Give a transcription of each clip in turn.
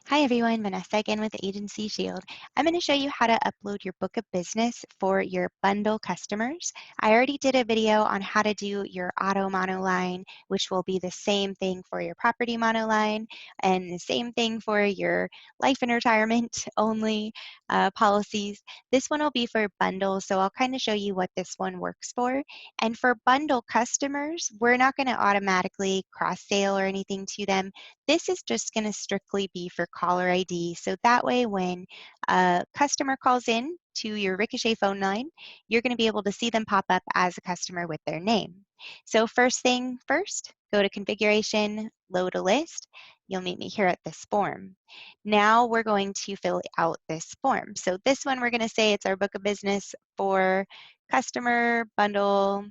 Hi everyone, Vanessa again with Agency Shield. I'm going to show you how to upload your book of business for your bundle customers. I already did a video on how to do your auto monoline, which will be the same thing for your property monoline and the same thing for your life and retirement only policies. This one will be for bundles, so I'll kind of show you what this one works for. And for bundle customers, we're not going to automatically cross-sale or anything to them. This is just going to strictly be for caller ID. So that way when a customer calls in to your Ricochet phone line, you're going to be able to see them pop up as a customer with their name. So first thing first, go to configuration, load a list. You'll meet me here at this form. Now we're going to fill out this form. So this one we're going to say it's our book of business for customer bundle.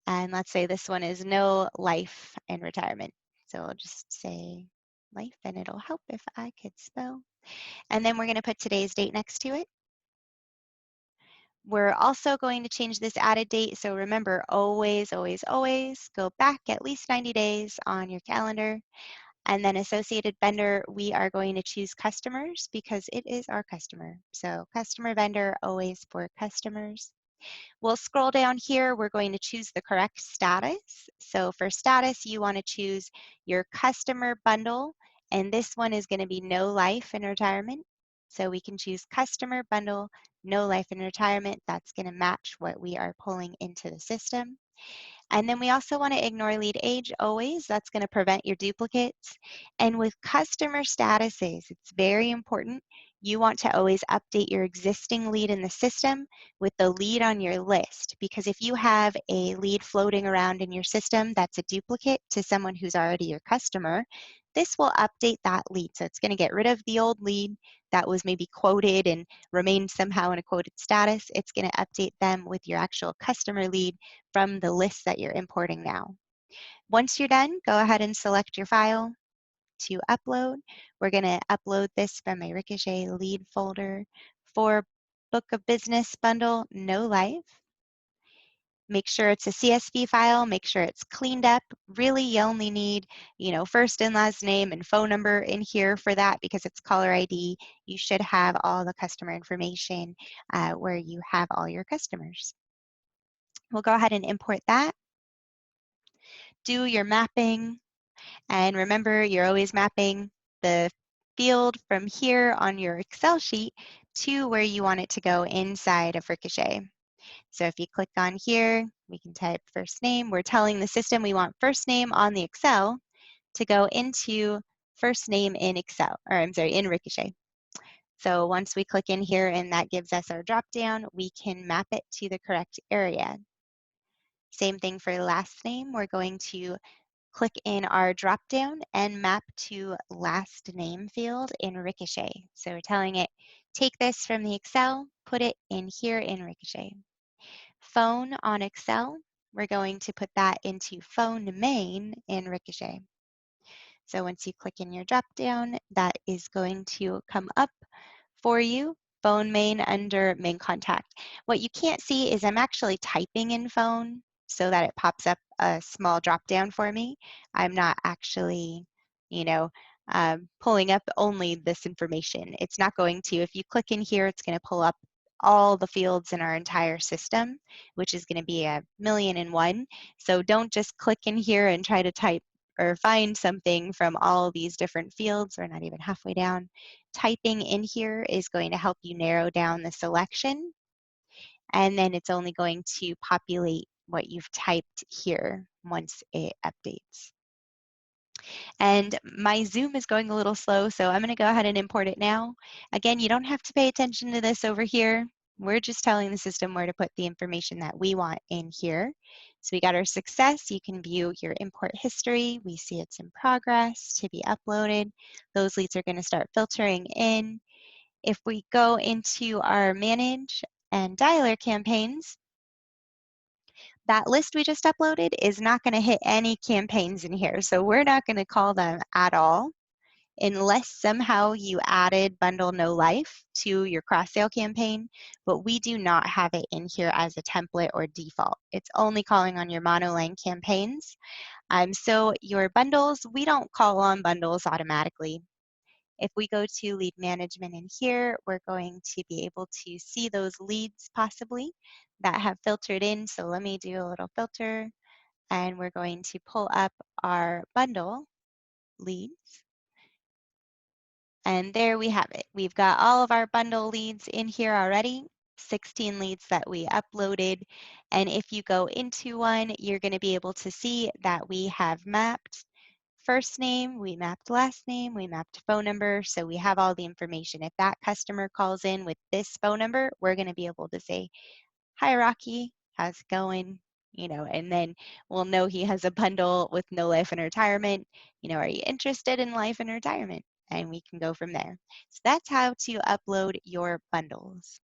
And let's say this one is no life and retirement. So I'll just say life and it'll help if I could spell. And then we're going to put today's date next to it. We're also going to change this added date. So remember, always, always, always go back at least 90 days on your calendar. And then associated vendor, we are going to choose customers because it is our customer. So customer vendor, always for customers. We'll scroll down here. We're going to choose the correct status. So for status, you want to choose your customer bundle, and this one is going to be no life and retirement. So we can choose customer bundle, no life and retirement. That's going to match what we are pulling into the system. And then we also want to ignore lead age always. That's going to prevent your duplicates. And with customer statuses, it's very important. You want to always update your existing lead in the system with the lead on your list, because if you have a lead floating around in your system that's a duplicate to someone who's already your customer, this will update that lead. So it's going to get rid of the old lead that was maybe quoted and remained somehow in a quoted status. It's going to update them with your actual customer lead from the list that you're importing now. Once you're done, go ahead and select your file to upload. We're going to upload this from my Ricochet lead folder for Book of Business Bundle No Life. Make sure it's a CSV file, make sure it's cleaned up. Really, you only need, first and last name and phone number in here for that because it's caller ID. You should have all the customer information where you have all your customers. We'll go ahead and import that. Do your mapping, and remember you're always mapping the field from here on your Excel sheet to where you want it to go inside of Ricochet. So if you click on here, we can type first name. We're telling the system we want first name on the Excel to go into first name in Excel, or I'm sorry, in Ricochet. So once we click in here and that gives us our drop down, we can map it to the correct area. Same thing for last name. We're going to click in our drop down and map to last name field in Ricochet. So we're telling it, take this from the Excel, put it in here in Ricochet. Phone on Excel, we're going to put that into phone main in Ricochet. So once you click in your drop down, that is going to come up for you, phone main under main contact. What you can't see is I'm actually typing in phone so that it pops up a small drop down for me. I'm not actually, pulling up only this information. It's not going to, if you click in here, it's going to pull up all the fields in our entire system, which is going to be 1,000,001. So don't just click in here and try to type or find something from all these different fields. We're not even halfway down. Typing in here is going to help you narrow down the selection, and then it's only going to populate what you've typed here once it updates. And my Zoom is going a little slow, so I'm going to go ahead and import it now. Again, you don't have to pay attention to this over here. We're just telling the system where to put the information that we want in here. So we got our success. You can view your import history. We see it's in progress to be uploaded. Those leads are going to start filtering in. If we go into our manage and dialer campaigns, that list we just uploaded is not going to hit any campaigns in here. So we're not going to call them at all unless somehow you added Bundle No Life to your cross-sale campaign, but we do not have it in here as a template or default. It's only calling on your monoline campaigns. So your bundles, we don't call on bundles automatically. If we go to lead management in here, we're going to be able to see those leads possibly that have filtered in. So let me do a little filter and we're going to pull up our bundle leads. And there we have it. We've got all of our bundle leads in here already, 16 leads that we uploaded. And if you go into one, you're going to be able to see that we have mapped first name, we mapped last name, we mapped phone number. So we have all the information. If that customer calls in with this phone number, we're going to be able to say, "Hi, Rocky, how's it going?" And then we'll know he has a bundle with no life and retirement. Are you interested in life and retirement? And we can go from there. So that's how to upload your bundles.